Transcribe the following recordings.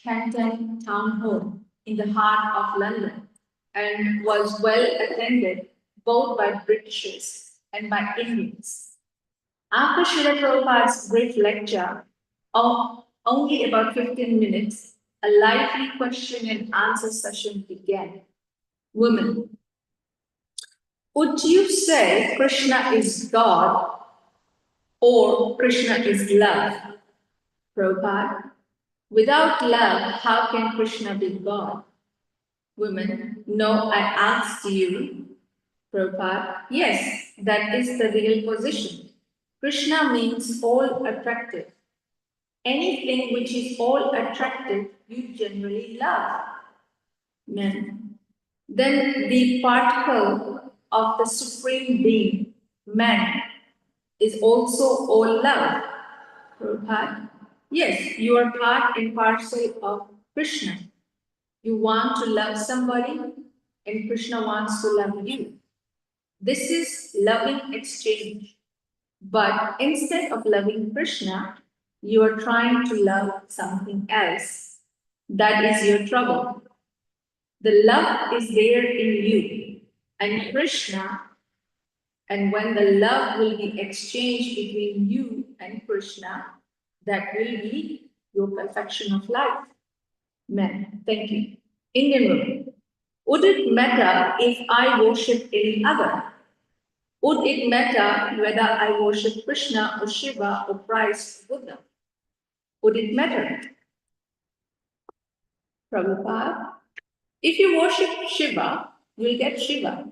Canton Town Hall in the heart of London and was well attended both by Britishers and by Indians. After Srila Prabhupada's brief lecture, only about 15 minutes, a lively question and answer session began. Women, would you say Krishna is God or Krishna is love? Prabhupada, without love, how can Krishna be God? Women, no, I asked you. Prabhupada, yes, that is the real position. Krishna means all attractive. Anything which is all attractive, you generally love. Men. Then the particle of the Supreme Being, man, is also all love. Prabhupada, yes, you are part and parcel of Krishna. You want to love somebody, and Krishna wants to love you. This is loving exchange. But instead of loving Krishna, you are trying to love something else. That is your trouble. The love is there in you, and Krishna, and when the love will be exchanged between you and Krishna, that will be your perfection of life. Men, thank you. Indian women, would it matter if I worship any other? Would it matter whether I worship Krishna or Shiva or Christ or Buddha? Would it matter? Prabhupada, if you worship Shiva, you'll get Shiva.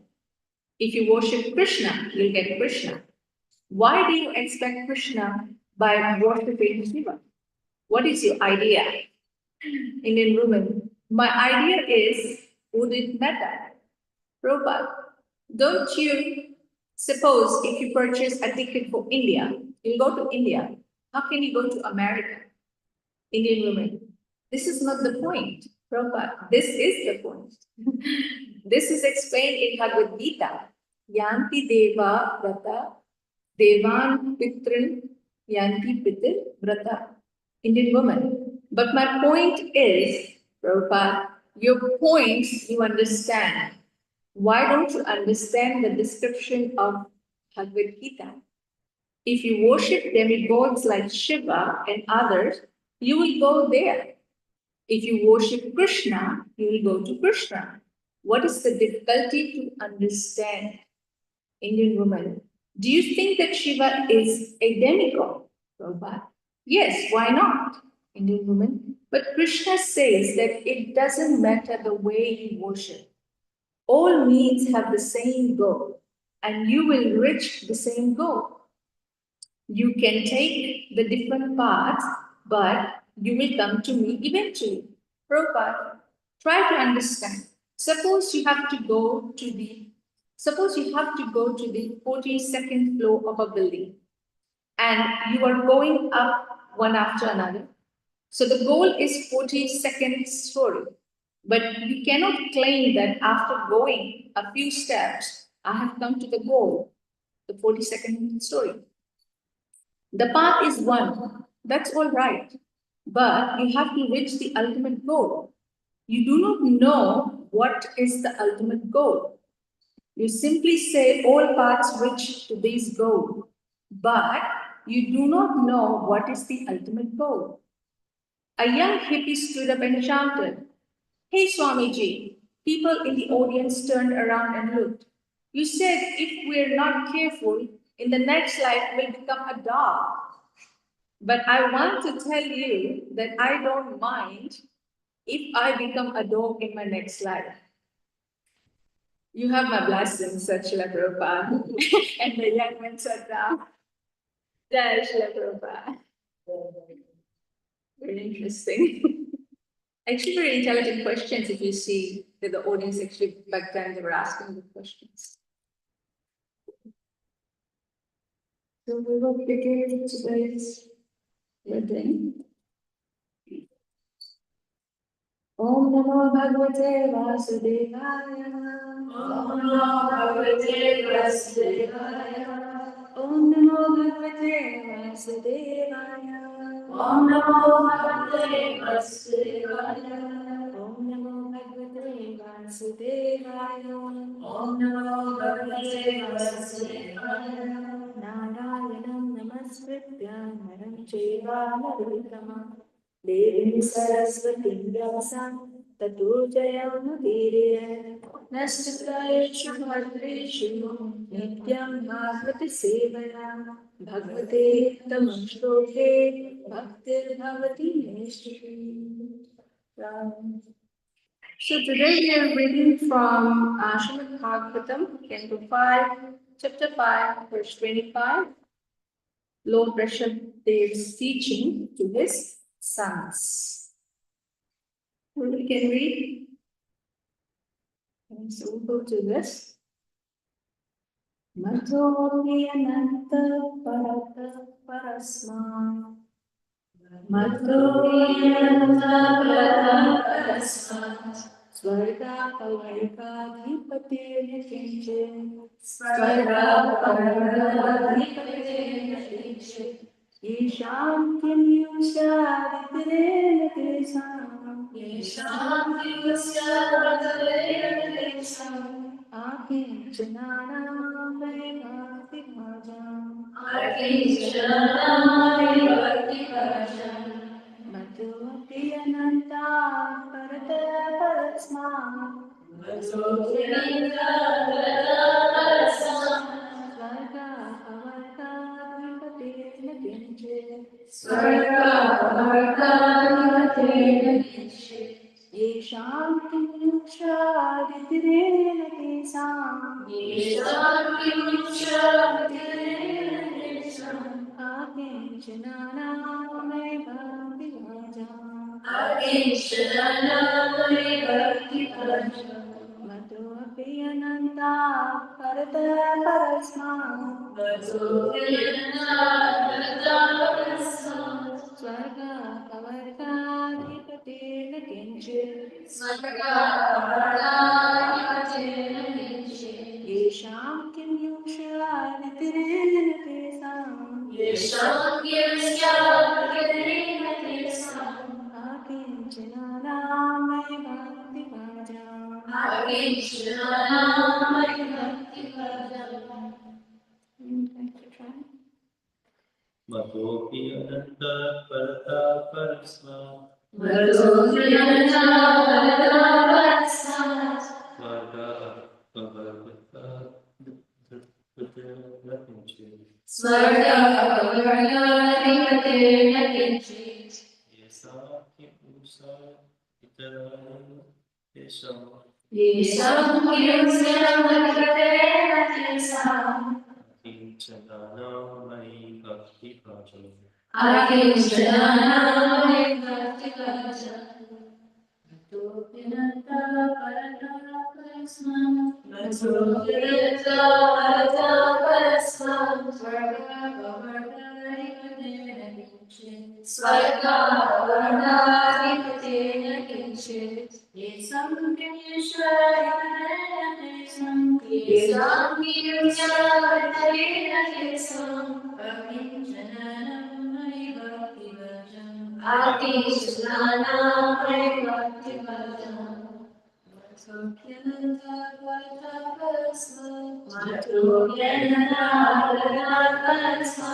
If you worship Krishna, you'll get Krishna. Why do you expect Krishna by worshiping Shiva? What is your idea? Indian woman, my idea is, would it matter? Prabhupada, don't you suppose if you purchase a ticket for India, you'll go to India. How can you go to America? Indian woman, this is not the point. Prabhupada, this is the point. This is explained in Bhagavad Gita. Yanti Deva Vrata Devan Pitrin Yanti Pitir Vrata. Indian woman. But my point is, Prabhupada, your points you understand. Why don't you understand the description of Bhagavad Gita? If you worship demigods like Shiva and others, you will go there. If you worship Krishna, you will go to Krishna. What is the difficulty to understand? Indian woman, do you think that Shiva is a demigod? Prabhupada, yes, why not? Indian woman, but Krishna says that it doesn't matter the way you worship. All means have the same goal, and you will reach the same goal. You can take the different paths, but you will come to me eventually. Prabhupada, try to understand. Suppose you have to go to the 42nd floor of a building, and you are going up one after another. So the goal is 42nd story. But you cannot claim that after going a few steps, I have come to the goal, the 42nd story. The path is one, that's all right. But you have to reach the ultimate goal. You do not know what is the ultimate goal. You simply say all paths reach to this goal, but you do not know what is the ultimate goal. A young hippie stood up and shouted, "Hey Swamiji!" People in the audience turned around and looked. You said if we're not careful, in the next life we'll become a dog. But I want to tell you that I don't mind if I become a dog in my next life. You have my blessings, said Srila Prabhupada. And the young man sat down. Jai Srila Prabhupada. Very interesting. Actually, very intelligent questions if you see that the audience actually back then they were asking the questions. So we will begin today's reading. Om Namo Bhagavate Vasudevaya. Om Namo Bhagavate Vasudevaya. Om Namo Bhagavate Vasudevaya. Om Namo Bhagavate Vasudevaya. Om Namo Bhagavate Vasudevaya. Om Namo Bhagavate Vasudevaya. Narayanam Namaskritya Naram Chaiva Narottamam Devim Saraswatim Vyasam Tato Jayamudiriya. Nastapayeshu Bhadreshu Nityam Bhagavati Sevaya. Bhagavate Tamam Shloke Bhaktir Bhavati Nishri. So today we are reading from Srimad Bhagavatam, Canto 5, Chapter 5, verse 25, Lord Rishabhadev's teaching to his sons. We can read. And so we'll go to this. Mato Vyananta Parata Parasma. Mato Vyananta Parata Parasma. Swarga Pavargadhipate Nikinche. Swarga Pavargadhipate Nikinche. Yesham Kinyushavitirena Kesam. Yesham Kinyushavitirena Kesam. Akinchana Bhakti Bhajam. Akinchana Bhakti Bhajam. Madhurti Ananta Parata Parasma. Madhurti Ananta Parata Parasma. Swarga Pavarga Vipatena Kinche. Swarga Pavarga Vipatena Kinche. Yesham Kinyuksha Vitirena Kesam. Yesham Kinyuksha Vitirena Kesam. Akinchana May Bhakti Bhajam. Akinchana May Bhakti Bhajam. Madhurti Ananta Parata Parasma. Madhurti Ananta Parata Parasma. Swarga Pavarga Vipatena Kinche. Swarga Pavarga Vipatena Kinche. Yesham Kinyusha Vitirena Kesam. Yesham Kinyusha Vitirena Kesam. Akinchana May Bhakti Bhajam. Akinchana May Bhakti Bhajam. Like to try? Matopi ananta parata parasma. Matopi ananta parata parasma. Swarga pavarga vipatena kinche. Swarga Pavarga Vipatena Kinche. Yesa kipusa itarana kesam. Yesham Kinyusha Vitirena Kesam. Akinchana Mai Bhakti Bhajam. Akinchana May Bhakti Bhajam. Matopinanta Parata Parasma. Matopinanta Parata Parasma. Swarga Pavarga Vipatena Kinche. Swarga Pavarga Vipatena Kinche. Yesam Kinyusha Vitirena Kesam. Yesam Kinyusha Vitirena Kesam. Akinchana May Bhakti Bhajam. Akinchana May Bhakti Bhajam. Matopyananta Parata Parasma. Matopyananta Parata Parasma.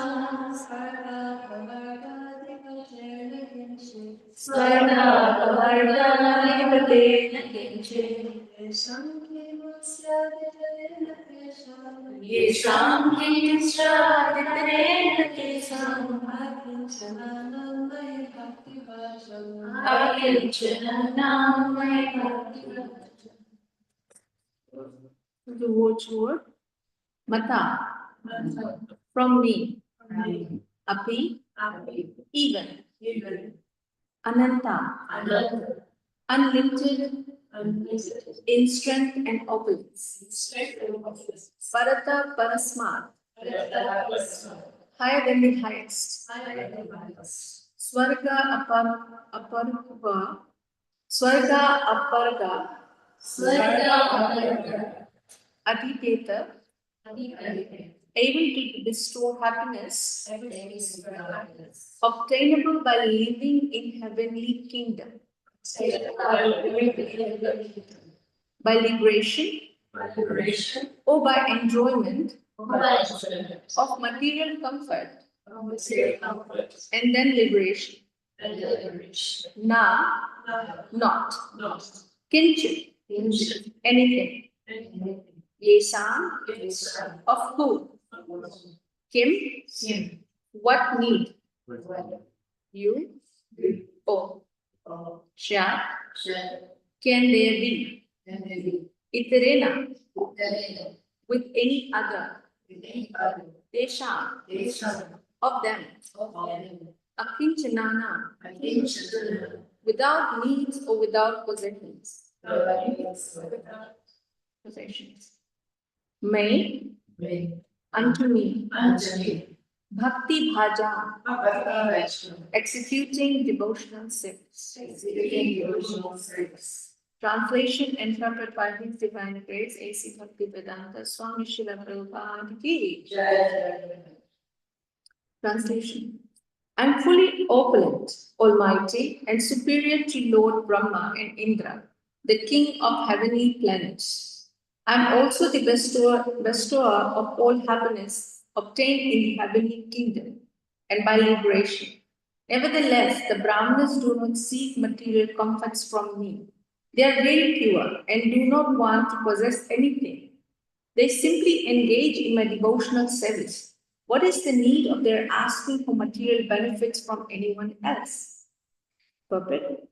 Swarga Pavarga Vipatena Kinche. Swarga Pavarga Vipatena Kinche. Yesham Kinyusha Vitirena Kesam. Yesham Kinyusha Vitirena Kesam. Akinchana May Bhakti Bhajam. Akinchana May Bhakti Bhajam. The watchword Mata from me. Api even. Ananta unlimited in strength and opulence. Parata Parasmat higher than the highest. Swarga Aparva Swarga Aparga Aditeta able to bestow happiness, obtainable by living in heavenly kingdom, by liberation, or by enjoyment of material comfort, and then liberation. Na, not. Kinchit, anything. Yesam, of who. Kim, what need. You, oh. Sha, can there be. Iterena, with any other. Desha, of them. Akinchanana, without needs or without possessions. Possessions. May, unto me. Bhakti bhaja, executing devotional service. Translation interpreted by His Divine Grace A.C. Bhakti Vedanta Swami Srila Prabhupada Ki. Translation. I am fully opulent, almighty, and superior to Lord Brahma and Indra, the king of heavenly planets. I am also the bestower of all happiness obtained in the heavenly kingdom and by liberation. Nevertheless, the Brahmanas do not seek material comforts from me. They are very pure and do not want to possess anything. They simply engage in my devotional service. What is the need of their asking for material benefits from anyone else? Purport.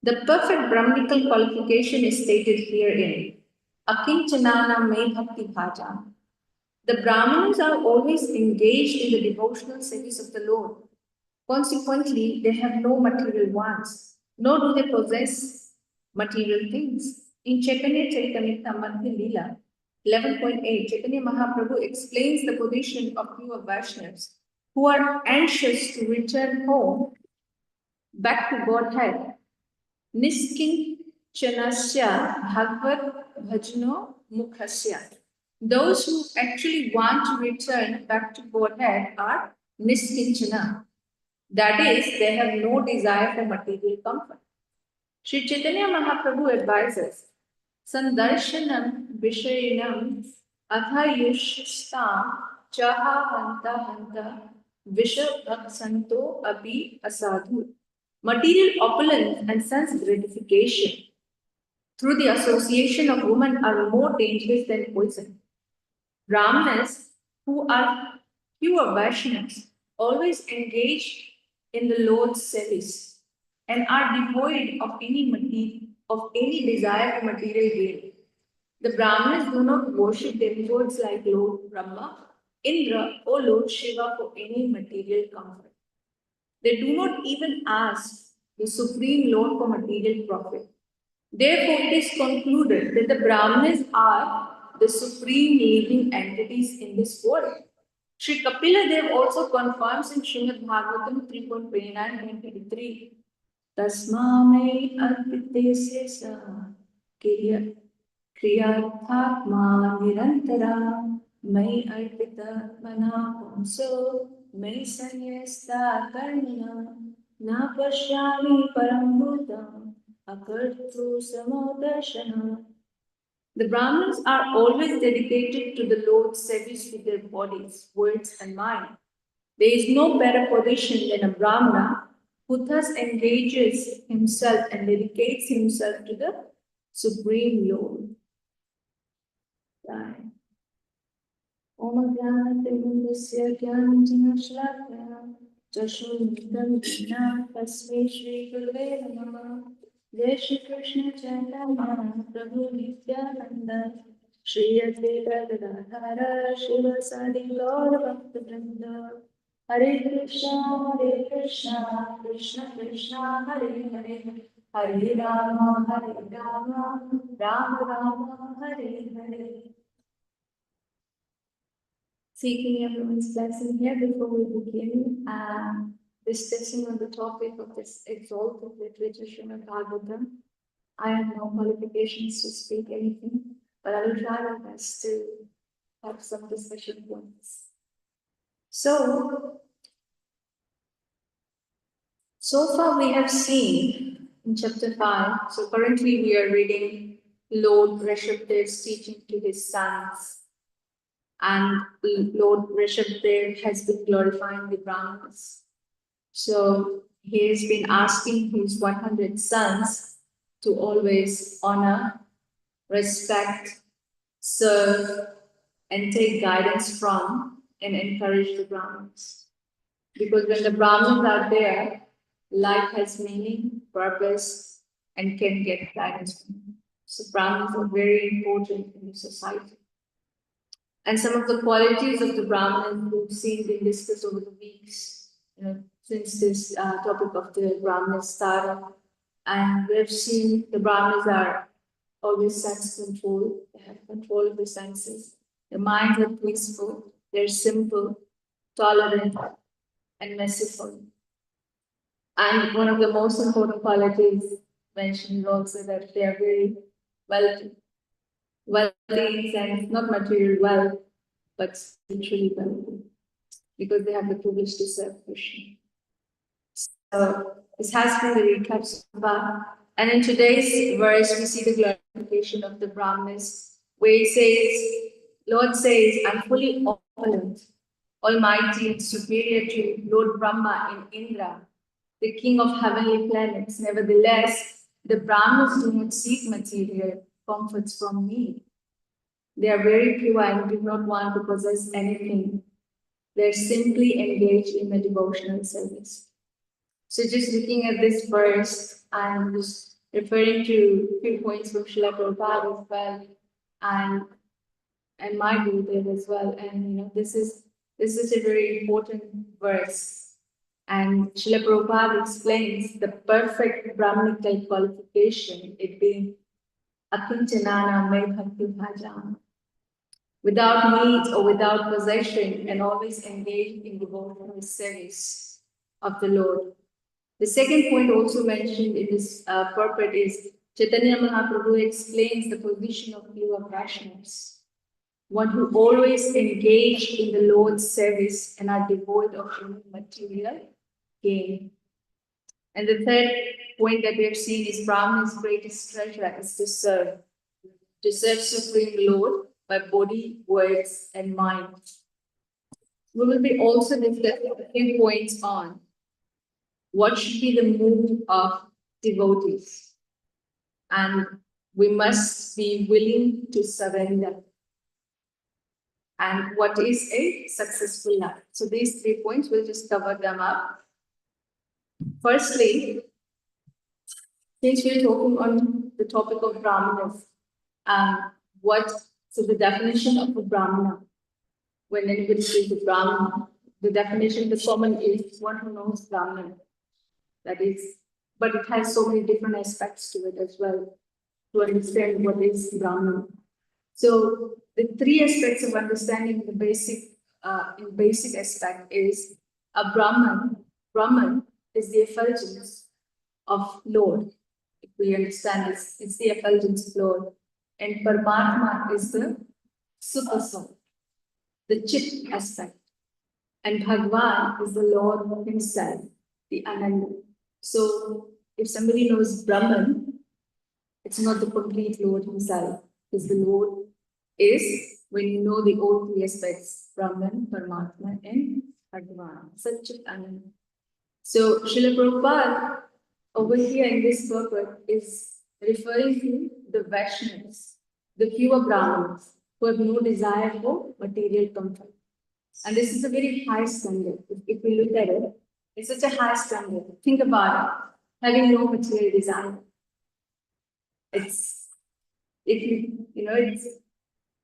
The perfect Brahmanical qualification is stated herein. Akinchanana me bhakti bhaja. The Brahmanas are always engaged in the devotional service of the Lord. Consequently, they have no material wants, nor do they possess material things. In Chaitanya Charitamrita Madhya Leela 11.8, Chaitanya Mahaprabhu explains the position of pure Vaishnavas who are anxious to return home back to Godhead. Niskinchanasya Bhagavad Bhajano Mukhasya. Those who actually want to return back to Godhead are Niskinchana. That is, they have no desire for material comfort. Sri Chaitanya Mahaprabhu advises, Sandarshanam Vishayinam Athayushstam Chaha Hanta Hanta Vishabhaksanto Abhi Asadhu. Material opulence and sense gratification through the association of women are more dangerous than poison. Brahmanas, who are pure Vaishnavas, always engage in the Lord's service and are devoid of any desire for material gain. The Brahmanas do not worship demigods like Lord Brahma, Indra, or Lord Shiva for any material comfort. They do not even ask the Supreme Lord for material profit. Therefore, it is concluded that the Brahmanas are the supreme living entities in this world. Sri Kapila Dev also confirms in Srimad Bhagavatam 3.29-23. Tasmame arpite sesa kriyarthatma nirantara mai arpita mana pumso mai sanyasta karmana na pashyami param bhutam akartu samodarshana. The Brahmins are always dedicated to the Lord's service with their bodies, words, and mind. There is no better position than a Brahmana who thus engages himself and dedicates himself to the Supreme Lord. Om Jnanatimindasya Jnananjana Chashurmritam Jnana Tasmai Shri Gurave Namaha. Jai Shri Krishna Chaitanya Prabhu Nityananda Shri Advaita Gadadhara Shivasadi Gaura Bhakta Vrinda. Hare Krishna, Krishna Krishna, Hare Hare, Hare Rama, Rama Rama, Hare Hare. Seeking everyone's blessing here before we begin discussing on the topic of this exalted literature, Srimad Bhagavatam. I have no qualifications to speak anything, but I will try my best to have some discussion points. So far we have seen in chapter 5, so currently we are reading Lord Rishabhadev's teaching to his sons, and Lord Rishabhadev has been glorifying the Brahmanas. So he has been asking his 100 sons to always honor, respect, serve, and take guidance from and encourage the Brahmins. Because when the Brahmins are there, life has meaning, purpose, and can get guidance from them. So Brahmins are very important in the society. And some of the qualities of the Brahmins we've seen been discussed over the weeks, since this topic of the Brahmins started. And we've seen the Brahmins are always sense control, they have control of the senses. Their minds are peaceful, they're simple, tolerant, and merciful. And one of the most important qualities mentioned is also that they are very wealthy. Wealthy in sense, not material wealth, but spiritually wealthy, because they have the privilege to serve Krishna. So this has been the recap so far. And in today's verse, we see the glorification of the Brahmanas, where it says, Lord says, I'm fully opulent, almighty and superior to Lord Brahma and Indra, the king of heavenly planets. Nevertheless, the Brahmanas do not seek material comforts from me. They are very pure and do not want to possess anything. They're simply engaged in a devotional service. So just looking at this verse, I'm just referring to a few points from Srila Prabhupada as well, and my Gurudev as well. And this is a very important verse. And Srila Prabhupada explains the perfect Brahmanical qualification, it being akintanana me bhakti bhajam, without need or without possession, and always engaged in devotional service of the Lord. The second point also mentioned in this purport is Chaitanya Mahaprabhu explains the position of pure Vaishnavas, one who always engage in the Lord's service and are devoid of any material gain. And the third point that we have seen is Brahman's greatest treasure is to serve Supreme Lord by body, words, and mind. We will be also discussing a few points on what should be the mood of devotees, and we must be willing to surrender. And what is a successful life? So these 3 points, we'll just cover them up. Firstly, since we're talking on the topic of Brahmanas, so the definition of a Brahmana, when anybody says a Brahmana, the definition, the common is one who knows Brahman. That is, but it has so many different aspects to it as well to understand what is Brahman. So the 3 aspects of understanding the basic aspect is a Brahman. Brahman is the effulgence of Lord. If we understand this, it's the effulgence of Lord. And Paramatma is the super soul, the chit aspect. And Bhagwan is the Lord himself, the Ananda. So if somebody knows Brahman, it's not the complete Lord himself, because the Lord is when you know the all 3 aspects, Brahman, Paramatma, and Bhagwan, Satchit Ananda. So Srila Prabhupada over here in this purport is referring to the Vaishnavas, the pure Brahmanas, who have no desire for material comfort. And this is a very high standard. If we look at it, it's such a high standard. Think about it, having no material desire. It's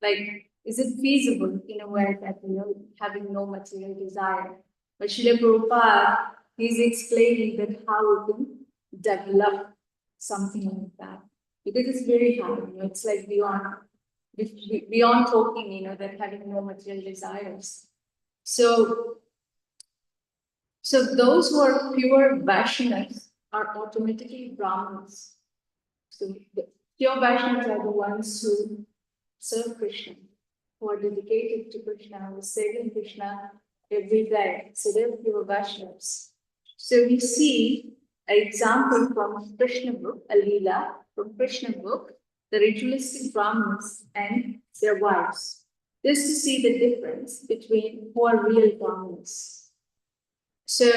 like, is it feasible in a way that having no material desire? But Srila Prabhupada, he's explaining that how we can develop something like that, because it's very hard. It's like beyond talking. That having no material desires. So those who are pure Vaishnavas are automatically Brahmanas. So the pure Vaishnavas are the ones who serve Krishna who are dedicated to Krishna, who are serving Krishna every day. So they're pure Vaishnavas. So we see an example from Krishna book, a Leela from Krishna book, the ritualistic Brahmins and their wives, just to see the difference between who are real Brahmins. So,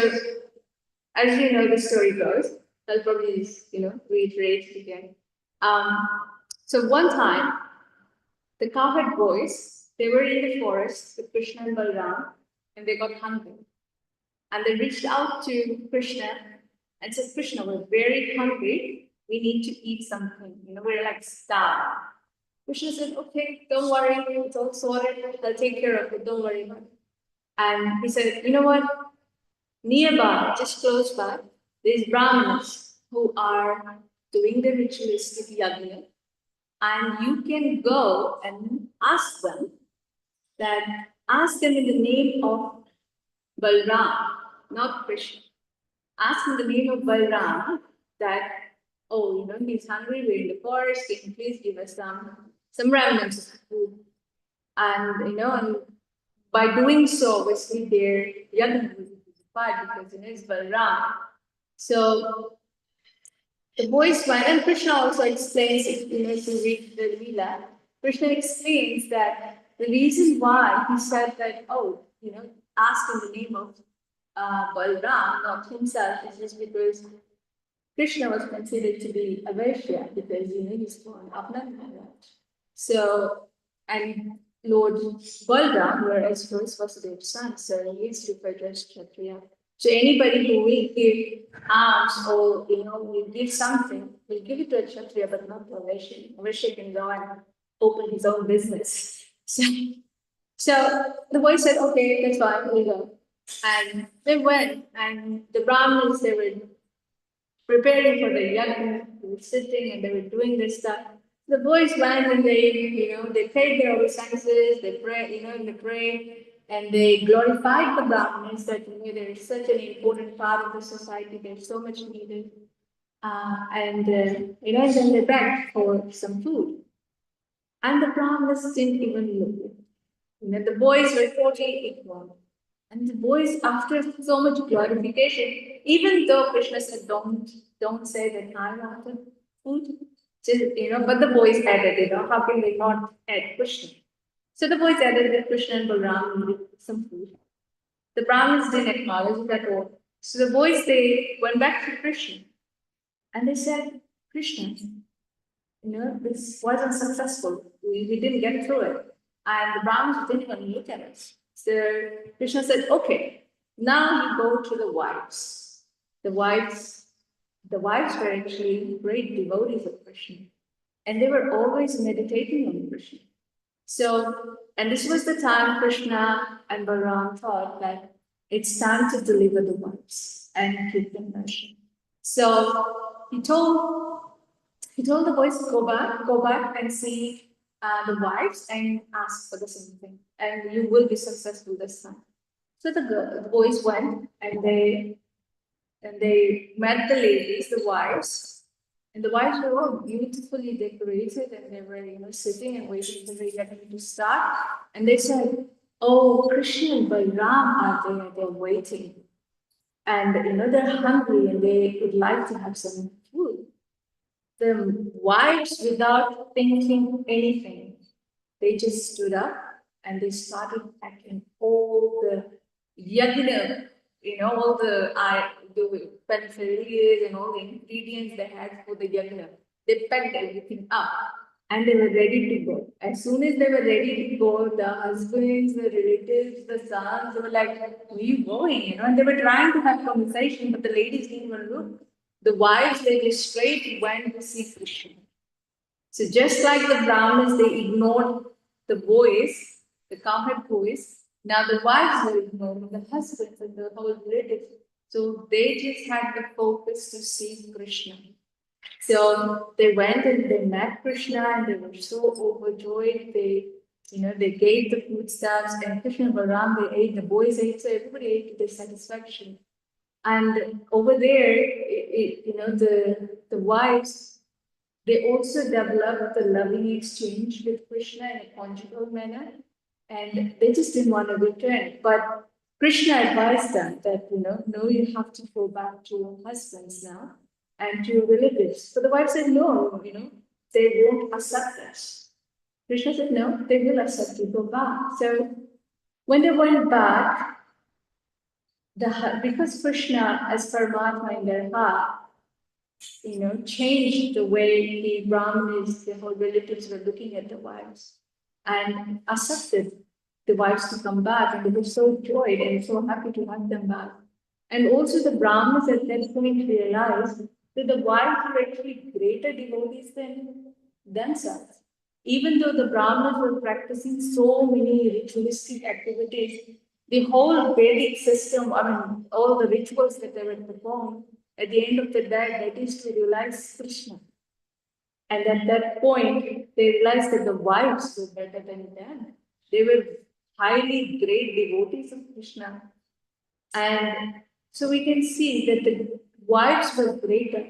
as you know, the story goes. I'll probably just, reiterate it again. Um, so one time, the cowherd boys, they were in the forest with Krishna and Balram, and they got hungry. And they reached out to Krishna and said, Krishna, we're very hungry. We need to eat something. We're like starved. Krishna said, okay, don't worry. It's all sorted. I'll take care of it. Don't worry about it. And he said, you know what? Nearby, just close by, there's Brahmanas who are doing the ritualistic yajna. And you can go and ask them in the name of Balram, not Krishna. Ask in the name of Balram that, oh, he's hungry, we're in the forest, can you please give us some remnants of food? And, and by doing so, obviously, their yajna will be justified because, it's Balram. So the boys went, and Krishna also explains, if you read the Leela, Krishna explains that the reason why he said that, oh, ask in the name of Balram, not himself, is just because Krishna was considered to be a Vaishya because, he's born Atmamaya. So, and Lord Balram, whereas first was their son, so he is referred to as Kshatriya. So anybody who will give alms or will give something, will give it to a Kshatriya, but not to a Vaishya. A Vaishya can go and open his own business. So the boy said, okay, that's fine, we'll go. And they went, and the Brahmins, they were preparing for the yajna, they were sitting and they were doing this stuff. The boys went and they paid their obeisances, they pray, they pray, and they glorified the Brahmins that, they're such an important part of the society, they're so much needed. And then they begged for some food. And the Brahmins didn't even look. The boys were totally ignored. And the boys, after so much glorification, even though Krishna said, don't say that I wanted food, just, but the boys added, how can they not add Krishna? So the boys added that Krishna and Balaram needed some food. The Brahmins didn't acknowledge it at all. So the boys, they went back to Krishna and they said, Krishna, this wasn't successful. We didn't get through it. And the Brahmins didn't even look at us. So Krishna said, okay, now you go to the wives. The wives were actually great devotees of Krishna. And they were always meditating on Krishna. So, and this was the time Krishna and Balaram thought that it's time to deliver the wives and keep them mercy. So he told the boys to go back and see the wives and ask for the same thing, and you will be successful this time. So the boys went and they met the ladies, the wives, and the wives were all beautifully decorated, and they were sitting and waiting for the yajna to start. And they said, "Oh, Krishna and Balram are there; they're waiting, and they're hungry and they would like to have some food." The wives, without thinking anything, they just stood up and they started packing all the yajna, all the peripherals and all the ingredients they had for the yajna. They packed everything up and they were ready to go. As soon as they were ready to go, the husbands, the relatives, the sons, they were like, where are you going? And they were trying to have conversation, but the ladies didn't even look. The wives, they just straight went to see Krishna. So just like the Brahmins, they ignored the boys, the cowherd boys. Now the wives were ignoring the husbands and the whole relatives. So they just had the focus to see Krishna. So they went and they met Krishna and they were so overjoyed. They gave the foodstuffs and Krishna and Balaram, they ate, the boys ate, so everybody ate to their satisfaction. And over there, the wives, they also developed the loving exchange with Krishna in a conjugal manner. and they just didn't want to return. But Krishna advised them that, no, you have to go back to your husbands now and to your relatives. So the wife said, no, they won't accept us. Krishna said, no, they will accept you, go back. So when they went back, because Krishna as Paramatma in their heart, changed the way the Brahmanis, the whole relatives were looking at the wives and accepted the wives to come back, and they were so joyed and so happy to have them back. And also the Brahmins at that point realized that the wives were actually greater devotees than themselves. Even though the Brahmins were practicing so many ritualistic activities, the whole Vedic system, I mean, all the rituals that they were performing, at the end of the day, that is to realize Krishna. And at that point, they realized that the wives were better than them. They were highly great devotees of Krishna. And so we can see that the wives were greater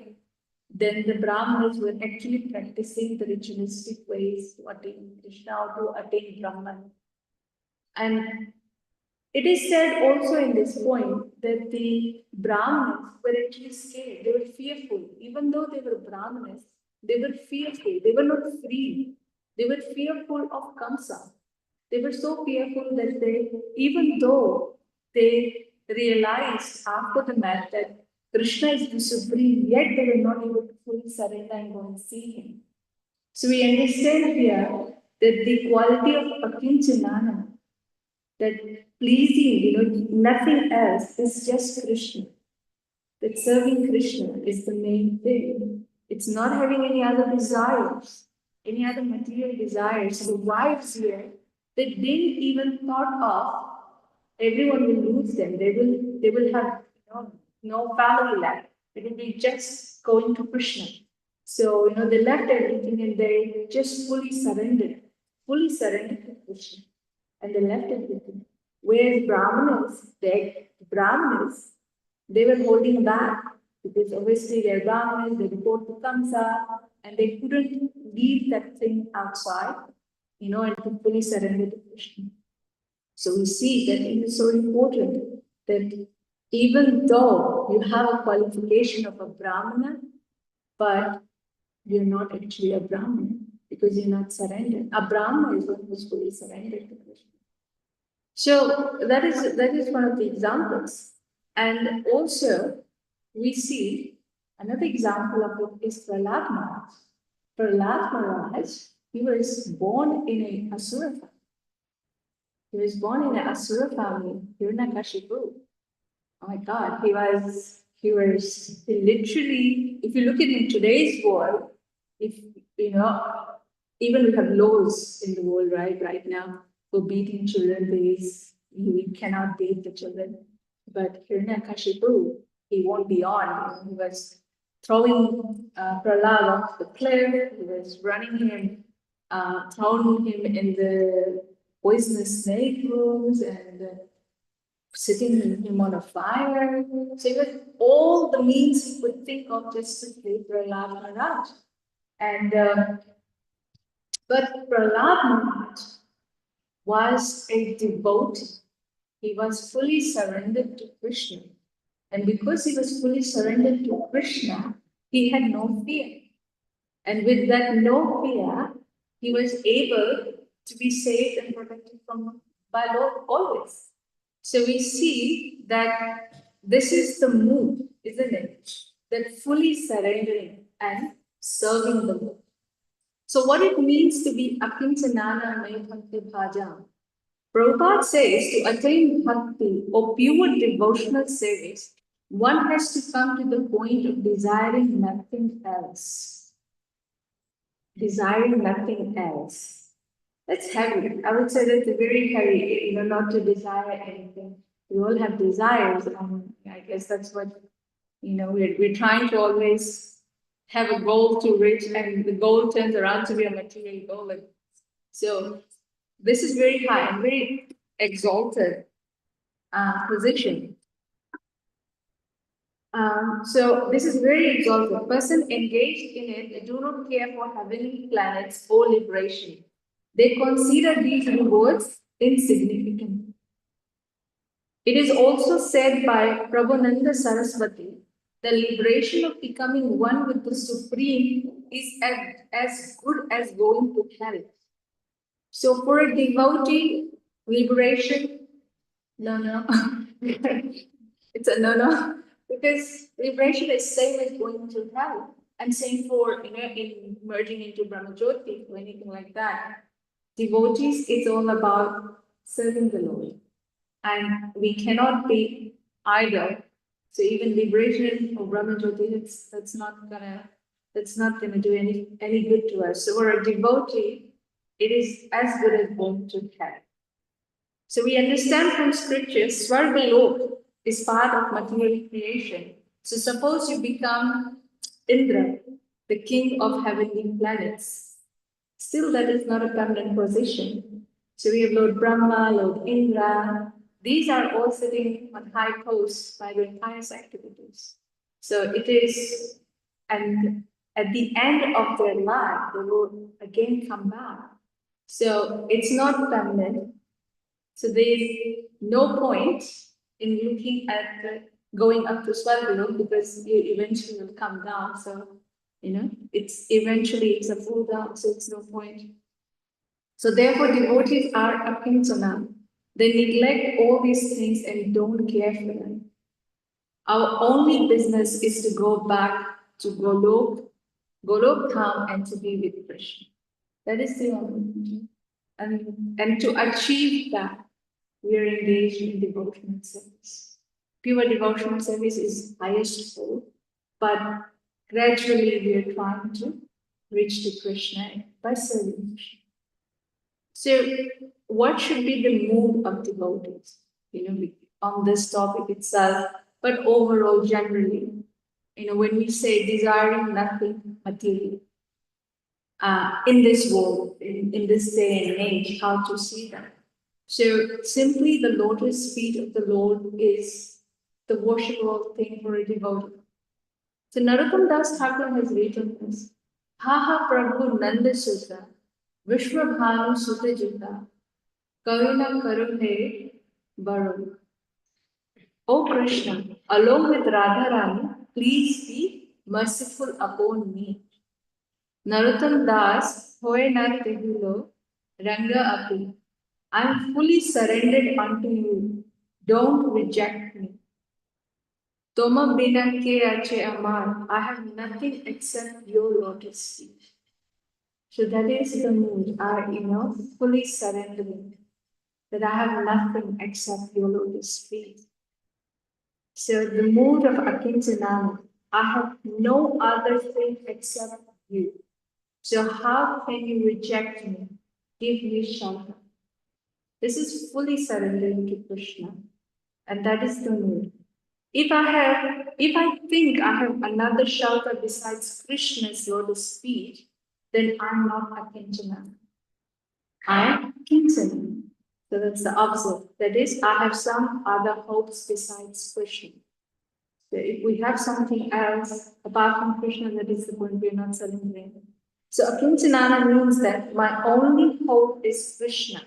than the Brahmanas were actually practicing the ritualistic ways to attain Krishna or to attain Brahman. And it is said also in this point that the Brahmanas were actually scared. They were fearful. Even though they were Brahmanas, they were fearful. They were not free. They were fearful of Kamsa. They were so fearful that even though they realized after the match that Krishna is the supreme, yet they were not able to fully surrender and go and see him. So we understand here that the quality of Akinchanana, that pleasing, nothing else is just Krishna. That serving Krishna is the main thing. It's not having any other desires, any other material desires. So the wives here, they didn't even thought of everyone will lose them. They will have no family left. It will be just going to Krishna. So they left everything and they just fully surrendered to Krishna, and they left everything. Whereas Brahmanas, they were holding back because obviously they're Brahmanas, they report to Kamsa, and they couldn't leave that thing outside, and to fully surrender to Krishna. So we see that it is so important that even though you have a qualification of a Brahmana, but you're not actually a Brahmana because you're not surrendered. A Brahmana is one who's fully surrendered to Krishna. So that is one of the examples. And also we see another example of it is Prahlad Maharaj. Prahlad Maharaj, he was born in a Asura family. He was born in an Asura family, Hiranyakashipu. Oh my God, he literally, if you look at in today's world, if you know, even we have laws in the world, right now, for beating children, we cannot beat the children. But Hiranyakashipu, he won't be on. He was throwing Prahlad off the cliff, he was running him, throwing him in the poisonous snake rooms, and sitting him on a fire. So he had all the means he could think of just to play Prahlad Maharaj. And but Prahlad Maharaj was a devotee. He was fully surrendered to Krishna. And because he was fully surrendered to Krishna, he had no fear. And with that no fear, he was able to be saved and protected from by Lord always. So we see that this is the mood, isn't it? That fully surrendering and serving the Lord. So what it means to be Akinsanana May Bhakti Bhajam. Prabhupada says to attain bhakti or pure devotional service, one has to come to the point of desiring nothing else. Desiring nothing else. That's heavy. I would say that's very heavy, not to desire anything. We all have desires. I guess that's what, we're trying to always have a goal to reach, and the goal turns around to be a material goal. So this is very high and very exalted position. So this is very exalted. Person engaged in it, they do not care for heavenly planets or liberation. They consider these rewards insignificant. It is also said by Prabhupada Saraswati, the liberation of becoming one with the Supreme is as good as going to hell. So for a devotee, liberation, no. It's a no. Because liberation is same as going to hell. And same for in merging into Brahmajyoti or anything like that. Devotees, it's all about serving the Lord. And we cannot be either. So even liberation or Brahmajyoti, that's not gonna do any good to us. So for a devotee, it is as good as going to hell. So we understand from scriptures, Svargalok is part of material creation. So suppose you become Indra, the king of heavenly planets. Still, that is not a permanent position. So we have Lord Brahma, Lord Indra. These are all sitting on high posts by doing pious activities. So it is, and at the end of their life, they will again come back. So it's not permanent. So there is no point in looking at going up to Swargalok because you eventually will come down. So, it's a full down, so it's no point. So therefore, devotees are akincana. They neglect all these things and don't care for them. Our only business is to go back to Golok Dham, and to be with Krishna. That is the only. And to achieve that, we are engaged in devotional service. Pure devotional service is highest goal, but gradually we are trying to reach to Krishna by serving Krishna. So, what should be the mood of devotees? On this topic itself, but overall, generally, when we say desiring nothing material, in this world, in this day and age, how to see that? So simply the lotus feet of the Lord is the worshipable thing for a devotee. So Narottam Das Thakur has written this. Ha Prabhu Nanda Sutta, Vishwabhanu Sutta Jita, Karuna Karune Baru. O Krishna, along with Radharani, please be merciful upon me. Narottam Das, Hoy na Tehulo, Ranga Api. I am fully surrendered unto you. Don't reject me. Toma bina ke ache amar. I have nothing except your lotus feet. So that is the mood. Fully surrendering. That I have nothing except your lotus feet. So the mood of Akintanam, I have no other thing except you. So how can you reject me? Give me shelter. This is fully surrendering to Krishna. And that is the mood. If I think I have another shelter besides Krishna's lotus feet, then I'm not Akinchana. I'm Kinchana. So that's the opposite. That is, I have some other hopes besides Krishna. So if we have something else apart from Krishna, that is the point we're not surrendering. So Akinchanana means that my only hope is Krishna.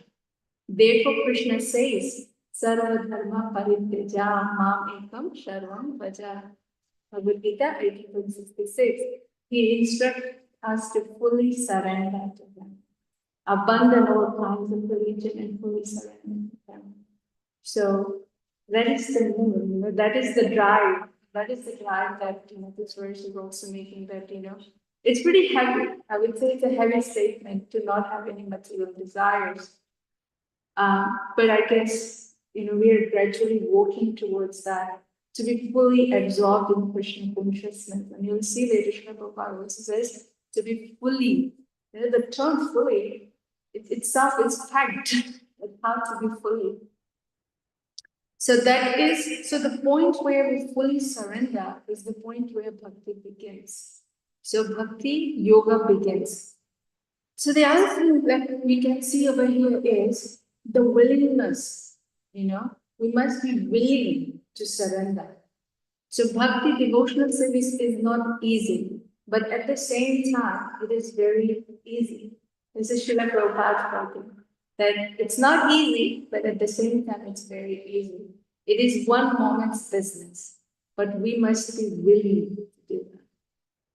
Therefore, Krishna says, Sarva Dharma Parityaja Mam Ekam Sharvam Bhaja. Bhagavad Gita 18:66. He instructs us to fully surrender to Him, abandon all kinds of religion and fully surrender to Him. So that is the mood, that is the drive. That is the drive that this verse is also making that it's pretty heavy. I would say it's a heavy statement to not have any material desires. But I guess we are gradually working towards that to be fully absorbed in Krishna consciousness. And you'll see later Srila Prabhupada also says to be fully. The term fully itself is packed. How to be fully. So the point where we fully surrender is the point where bhakti begins. So bhakti yoga begins. So the other thing that we can see over here is the willingness. We must be willing to surrender. So bhakti devotional service is not easy, but at the same time, it is very easy. This is Srila Prabhupada's writing. That it's not easy, but at the same time, it's very easy. It is one moment's business, but we must be willing to do that.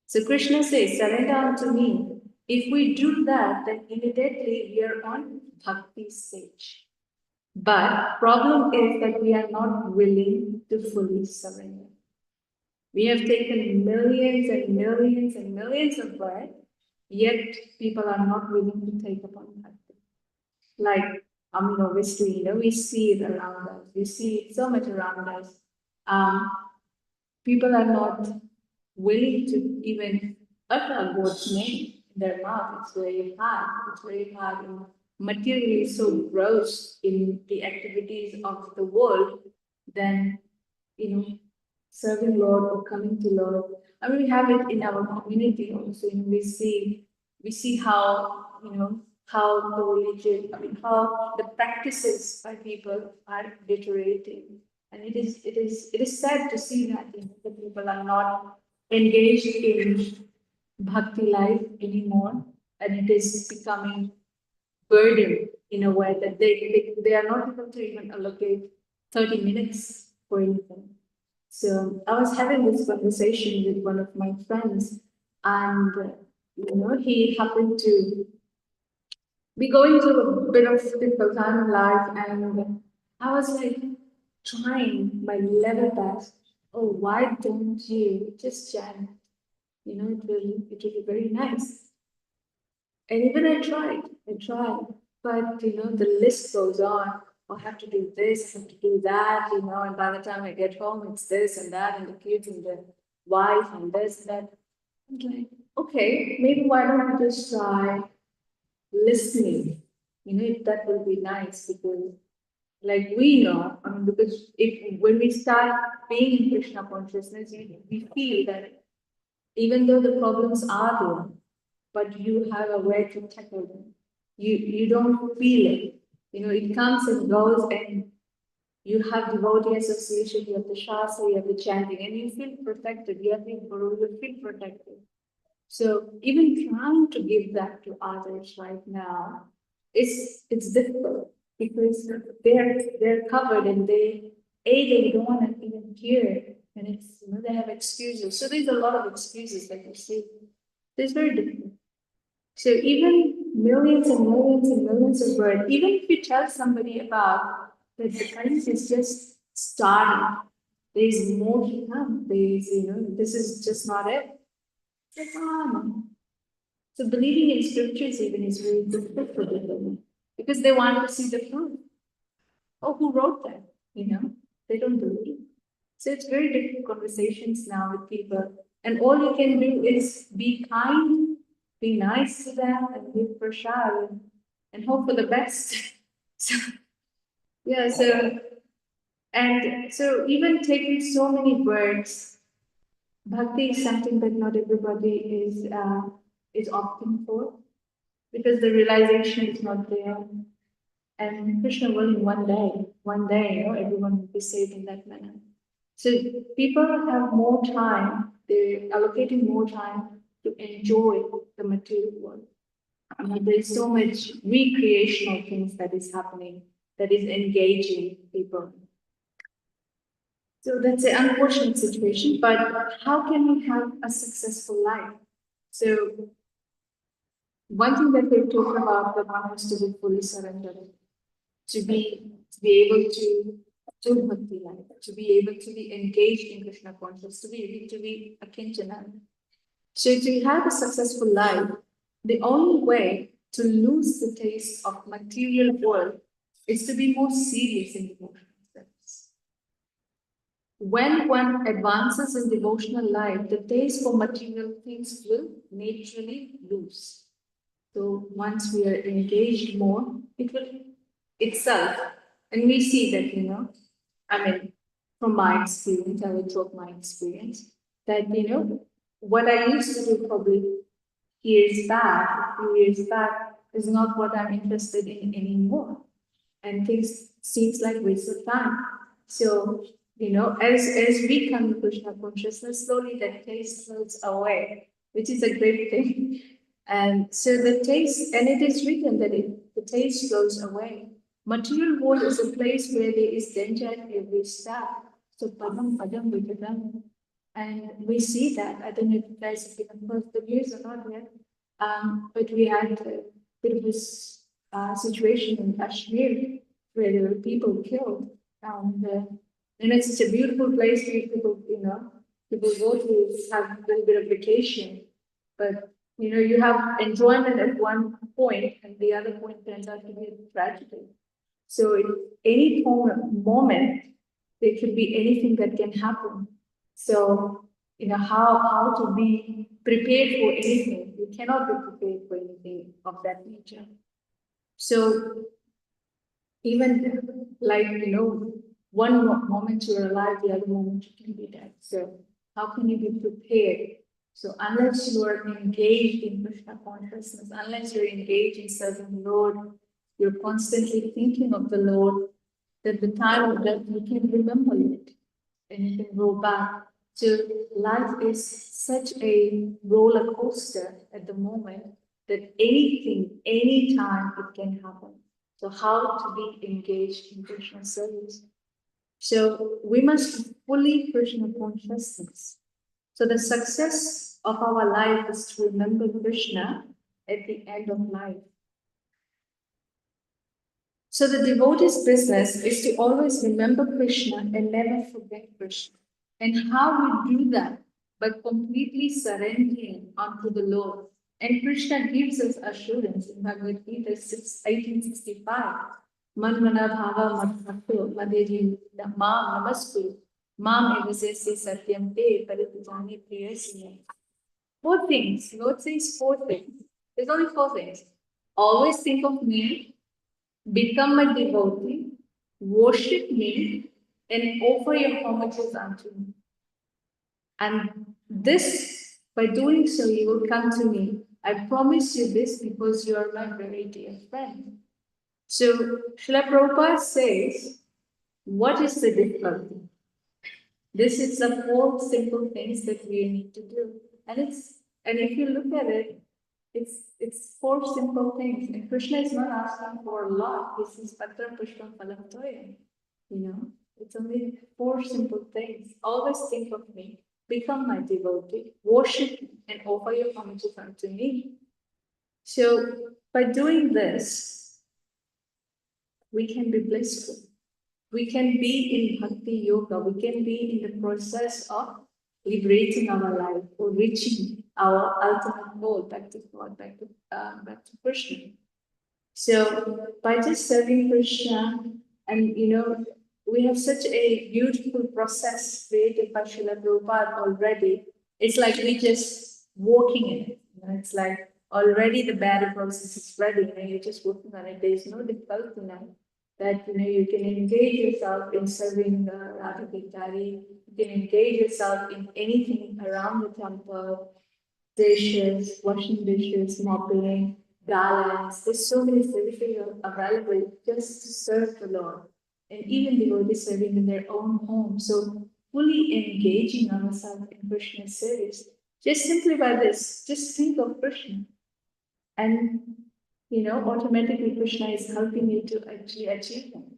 So Krishna says, surrender unto me. If we do that, then immediately we are on bhakti stage. But problem is that we are not willing to fully surrender. We have taken millions and millions and millions of births, yet people are not willing to take upon bhakti. Like, obviously, we see it around us. We see it so much around us. Um, People are not willing to even utter God's name in their mouth. It's very hard. It's very hard. And materially so gross in the activities of the world than serving Lord or coming to Lord. I mean, we have it in our community also. We see how how the religion, I mean, how the practices by people are deteriorating, and it is sad to see that the people are not engaged in bhakti life anymore, and it is becoming burden in a way that they are not able to even allocate 30 minutes for anything. So I was having this conversation with one of my friends, and he happened to be going through a bit of difficult time in life, and I was like trying my level best. Oh, why don't you just chant? It will be very nice. And even I tried, but the list goes on. I have to do this, I have to do that, and by the time I get home, it's this and that, and the kids and the wife and this and that. I'm like, okay, maybe why don't we just try listening? That will be nice because, like we know, I mean, because if when we start being in Krishna consciousness, we feel that even though the problems are there, but you have a way to tackle them. You don't feel it. It comes and goes, and you have devotee association, you have the shastra, you have the chanting, and you feel protected. You feel protected. So even trying to give that to others right now, it's difficult because they're covered and they don't want to even hear, and it's they have excuses. So there's a lot of excuses that you see. It's very difficult. So even millions and millions and millions of words, even if you tell somebody about that the current is just starting, there is more to come. This is just not it. Like, no. So believing in scriptures even is very difficult for people because they want to see the fruit. Oh, who wrote that? They don't believe. So it's very difficult conversations now with people. And all you can do is be kind, be nice to them, and give prashad and hope for the best. So, yeah, so even taking so many words, bhakti is something that not everybody is opting for because the realization is not there. And Krishna will in one day, everyone will be saved in that manner. So people have more time, they're allocating more time to enjoy the material world. There's so much recreational things that is happening that is engaging people. So that's an unfortunate situation, but how can we have a successful life? So one thing that we've talked about, the one has to be fully surrendered, to be able to do bhakti life, to be able to be engaged in Krishna consciousness, to be able to be a kinchana. So to have a successful life, the only way to lose the taste of material world is to be more serious in devotional service. When one advances in devotional life, the taste for material things will naturally lose. So once we are engaged more, it will itself, and we see that, I mean, from my experience, I will talk my experience, that, what I used to do probably a few years back, is not what I'm interested in anymore. And things seems like waste of time. So, as we come to Krishna consciousness, slowly that taste floats away, which is a great thing. And so the taste, and it is written that the taste goes away. Material world is a place where there is danger at every step. So padam padam vidam. And we see that. I don't know if you guys have been across the news or not yet. But we had a bit of this situation in Kashmir where there were people killed. And it's such a beautiful place where people go to have a little bit of vacation. But you have enjoyment at one point, and the other point turns out to be a tragedy. So at any moment, there could be anything that can happen. So how to be prepared for anything. You cannot be prepared for anything of that nature. So even like one moment you're alive, the other moment you can be dead. So how can you be prepared? So unless you are engaged in Krishna consciousness, unless you're engaged in serving the Lord, you're constantly thinking of the Lord, that the time of death you can remember it and you can go back. So life is such a roller coaster at the moment that anything, anytime it can happen. So how to be engaged in Krishna service? So we must be fully Krishna consciousness. So the success of our life is to remember Krishna at the end of life. So the devotee's business is to always remember Krishna and never forget Krishna. And how we do that? By completely surrendering unto the Lord. And Krishna gives us assurance in Bhagavad Gita 1865. Man mana bhava madhakto madhiri mam namastu mam evasesi satyam te paritijani priyasya. Four things. Lord says four things. There's only four things. Always think of me, become a devotee, worship me, and offer your homages unto me. And this, by doing so, you will come to me. I promise you this because you are my very dear friend. So, Srila Prabhupada says, what is the difficulty? This is the four simple things that we need to do. And if you look at it, it's four simple things. And Krishna is not asking for a lot. He says Patra Pushpam Phalam Toyam. It's only four simple things. Always think of me, become my devotee, worship me, and offer your homages unto me. So by doing this, we can be blissful. We can be in bhakti yoga. We can be in the process of liberating our life or reaching our ultimate goal, back to God, back to Krishna. So by just serving Krishna, and we have such a beautiful process created by Srila Prabhupada already. It's like we just walking in it. It's like already the battle process is ready. You're just working on it. There's no difficulty now. That you can engage yourself in serving the Radha Gitari. You can engage yourself in anything around the temple, dishes, washing dishes, mopping, garlands. There's so many services available just to serve the Lord. And even devotees serving in their own home. So fully engaging ourselves in Krishna's service. Just simply by this, just think of Krishna. And automatically Krishna is helping you to actually achieve them.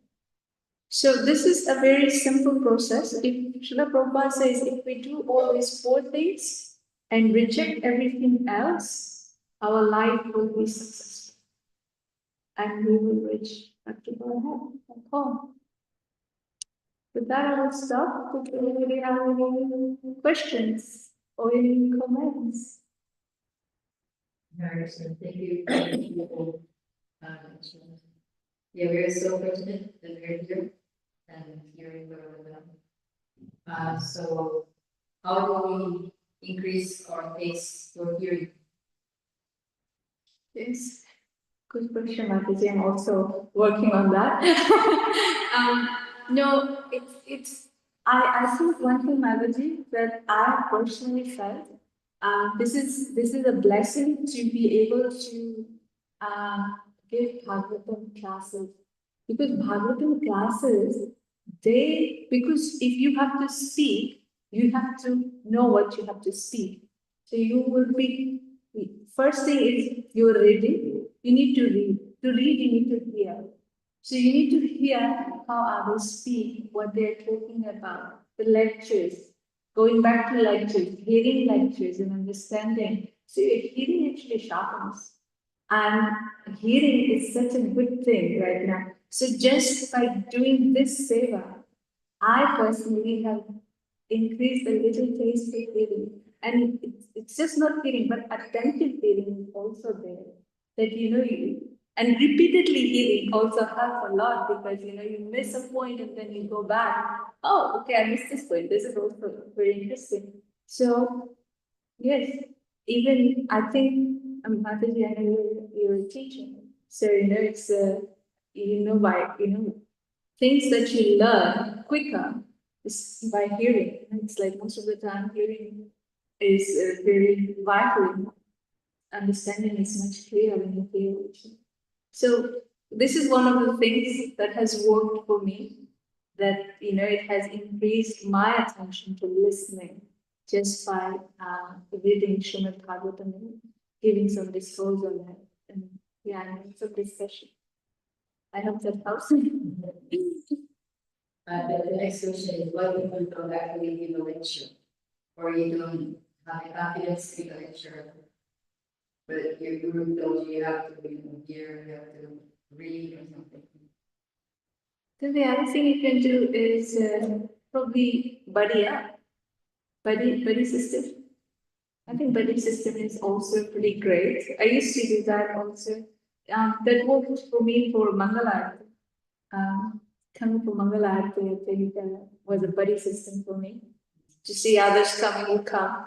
So this is a very simple process. If Srila Prabhupada says if we do all these four things and reject everything else, our life will be successful. And we will reach back to Godhead at home. With that, I will stop. If anybody have any questions or any comments? Very so thank you for the beautiful explanation. Yeah, we are so fortunate that we're here and hearing with them. So how do we increase our pace for hearing? Yes, good question, Mataji. I'm also working on that. No, it's. I think one thing, Mataji, that I personally felt, this is a blessing to be able to give Bhagavatam classes, because Bhagavatam classes, because if you have to speak, you have to know what you have to speak. So you will be. First thing is you're reading, you need to read. To read, you need to hear. So you need to hear how others speak, what they're talking about, the lectures, going back to lectures, hearing lectures and understanding. So your hearing actually sharpens. And hearing is such a good thing right now. So just by doing this seva, I personally have increased a little taste for hearing. And it's just not hearing, but attentive hearing is also there. That and repeatedly hearing also helps a lot because you miss a point and then you go back. Oh, okay, I missed this point. This is also very interesting. So yes, even I think Mataji, I know you're a teacher. So it's by things that you learn quicker is by hearing. It's like most of the time hearing is very vital. Understanding is much clearer when you hear it. So this is one of the things that has worked for me. That it has increased my attention to listening just by reading Srimad Bhagavatam and giving some discourse on that. And yeah, and some discussion. I hope that helps. The next question is, what if you don't actually give a lecture? Or you don't have the confidence to give a lecture? But your guru tells you have to be here, you have to read or something. Then the other thing you can do is probably buddy up, buddy system. I think buddy system is also pretty great. I used to do that also. That worked for me for Mangalarti. Coming from Mangalarti, I think was a buddy system for me. To see others coming, you come.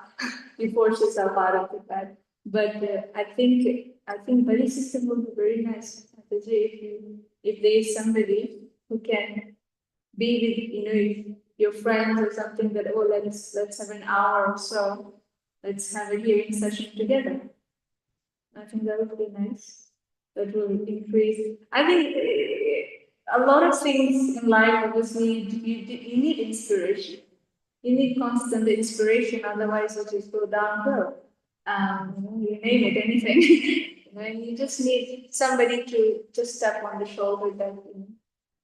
You force yourself out of the bed. But I think buddy system would be very nice. If there is somebody who can be with your friends or something that let's have an hour or so, let's have a hearing session together. I think that would be nice. That will increase. I think a lot of things in life obviously you need inspiration. You need constant inspiration, otherwise you'll just go downhill. You name it, anything. And you just need somebody to just tap on the shoulder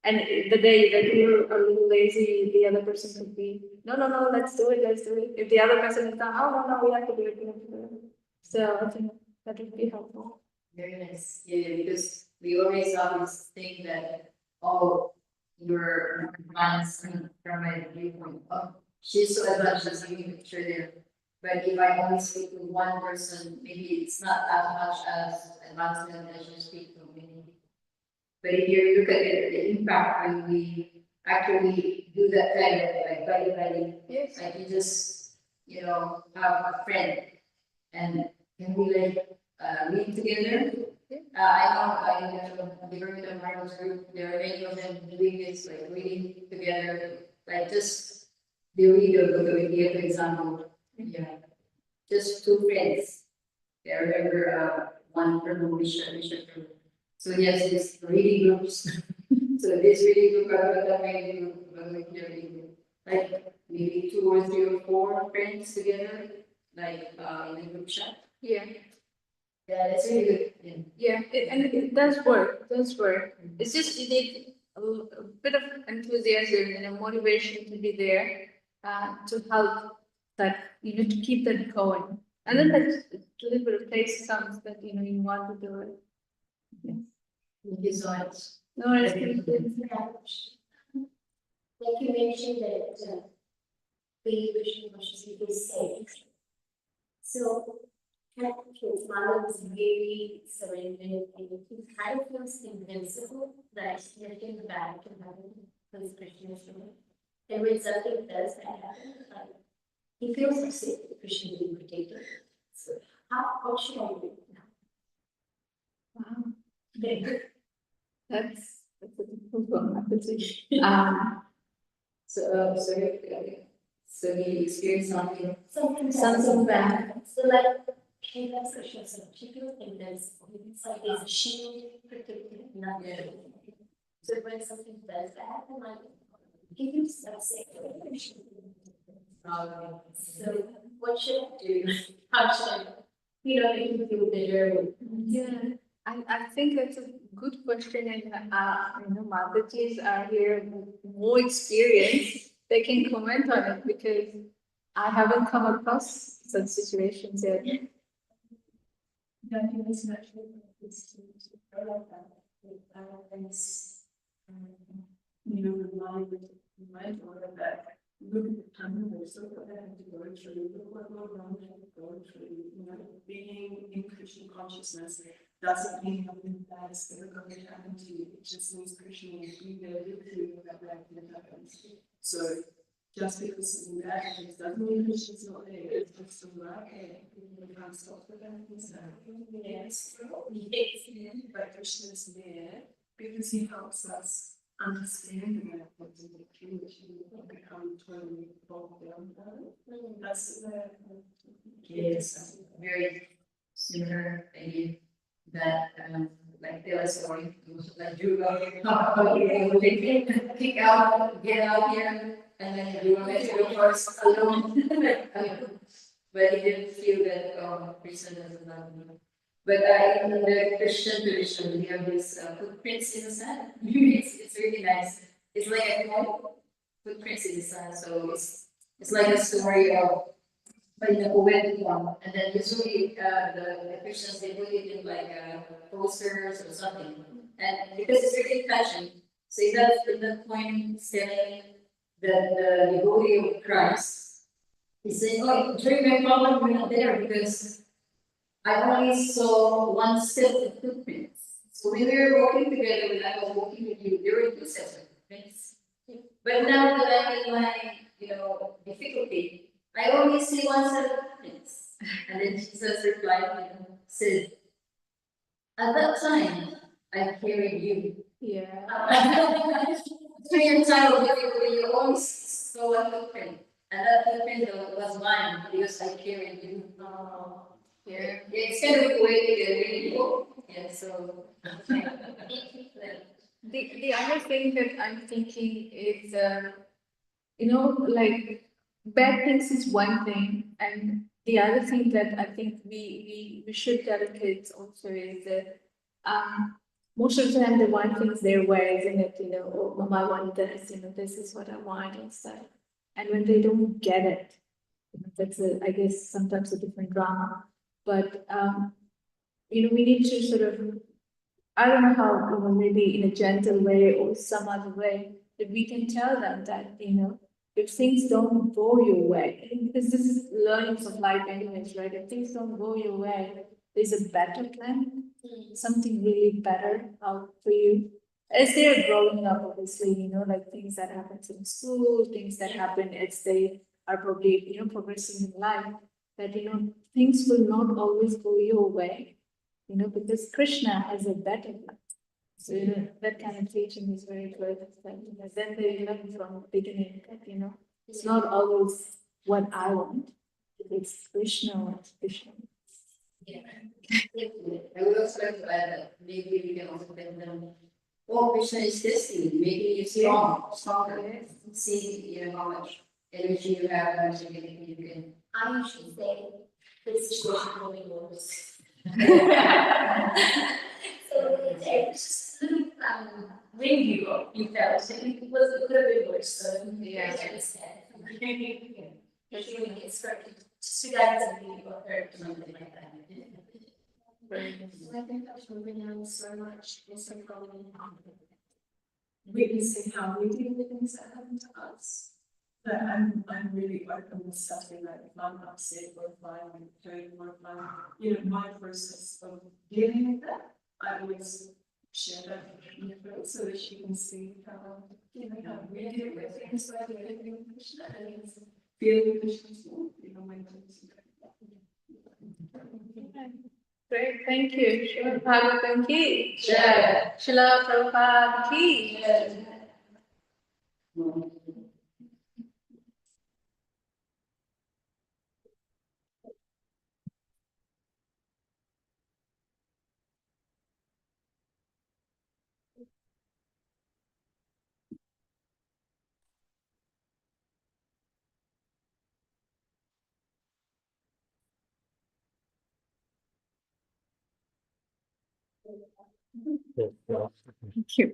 and the day that you're a little lazy, the other person could be, no, no, no, let's do it, let's do it. If the other person is done, oh, no, no, we have to do it, we have to do it. So I think that would be helpful. Very nice. Yeah, because we always have this thing that, oh, your friends from my viewpoint, oh, she's so advanced, she's giving a picture there. But if I only speak with one person, maybe it's not as much as advancement as you speak to many. But if you look at it, the impact when we actually do that kind of like buddy, Yes. like you just, have a friend and can we like read together? I know the Bermuda Marbles group, there are many of them doing this, like reading together, like just they read a book of India, for example. Yeah. Just two friends. I remember one from Bishop. So yes, this reading groups. So this reading group, that reading group, like maybe 2 or 3 or 4 friends together, like in a group chat. Yeah. Yeah, that's really good. Yeah, and it does work. It does work. It's just you need a bit of enthusiasm and a motivation to be there to help that to keep that going. And then that little bit of taste comes that you want to do it. Yes. Thank you so much. No, it's good. Like you mentioned that we Krishna consciously is safe. So his mother was very surrendered and he kind of feels invincible that getting back to heaven because Krishna is doing. And when something does that happen, he feels like safe, Krishna will be protected. So how should I do now? Wow. Okay. That's a difficult one. So he experienced something. Something bad. So like she loves Krishna so much. She feels invincible. It's like there's a shield protecting nothing. So when something does bad, I'm like, he feels so safe. So what should I do? How should I, make him feel better? Yeah, I think that's a Good question, and Mataji's are here with more experience. They can comment on it because I haven't come across such situations yet. That is naturally to develop that with things, remind order that look at the time, there's so what I have to go through, look what we're going to go through, being in Christian consciousness doesn't mean nothing bad is ever going to happen to you. It just means Krishna will be there with you when that happens. So just because something bad happens doesn't mean Krishna's not there. It's just so okay. We can't stop the bad things happening. Yes, but Krishna is there because he helps us understand the bad things and the truth and become totally involved in that. That's the Yes, very similar thing that like tell a story, like Durga, kick out, get out here, and then Durga had to go first alone. But he didn't feel that Krishna doesn't love him. But in the Christian tradition, we have these footprints in the sand. It's really nice. It's like a footprints in the sand. So it's like a story of in the poetic one, and then usually the Christians they put it in like posters or something, and because it's really touching. So in that point, saying that the devotee of Christ is saying, "Oh, during my problem, we're not there because I only saw one set of footprints. So when we were walking together, when I was walking with you, there were two sets of footprints. But now that I'm in my, difficulty, I only see one set of footprints." And then Jesus replied, said, "At that time, I carried you." Yeah. During your time of difficulty, you only saw one footprint. And that footprint was mine because I carried you. Yeah, it's kind of poetic and really cool. Yeah, so. The other thing that I'm thinking is, like bad things is one thing, and the other thing that I think we should tell the kids also is that most of the time they want things their way, isn't it? Oh, mama, I want this, this is what I want and stuff. And when they don't get it, that's I guess sometimes a different drama. But we need to sort of, I don't know how, maybe in a gentle way or some other way, that we can tell them that, if things don't go your way, because this is learnings of life anyways, right? If things don't go your way, there's a better plan, something really better out for you. As they're growing up, obviously, like things that happen in school, things that happen as they are probably, progressing in life, that, things will not always go your way, because Krishna has a better plan. So, that kind of teaching is very good. Then they learn from the beginning that, it's not always what I want. It's Krishna wants Krishna. Yeah. I would also like to add that maybe we can also tell them, oh, Krishna is testing, making you stronger. Yes. See, how much energy you have, how much ability you can. I usually say this situation really worse. So it's just bring you up, you felt it was a little bit worse. So Yeah. I understand. Usually it's just regards to you or hurt or something like that. Very good. I think that's moving on so much also from witnessing how we deal with things that happen to us. That I'm really open with stuff in that if I'm upset or if I'm hurt or if I'm, my process of dealing with that, I always share that with her so that she can see how, how we deal with things like living with Krishna and feeling Krishna's love, when things Great, thank you. Srila Bhagavatam ki jai. Srila Prabhupada ki jai. Thank you.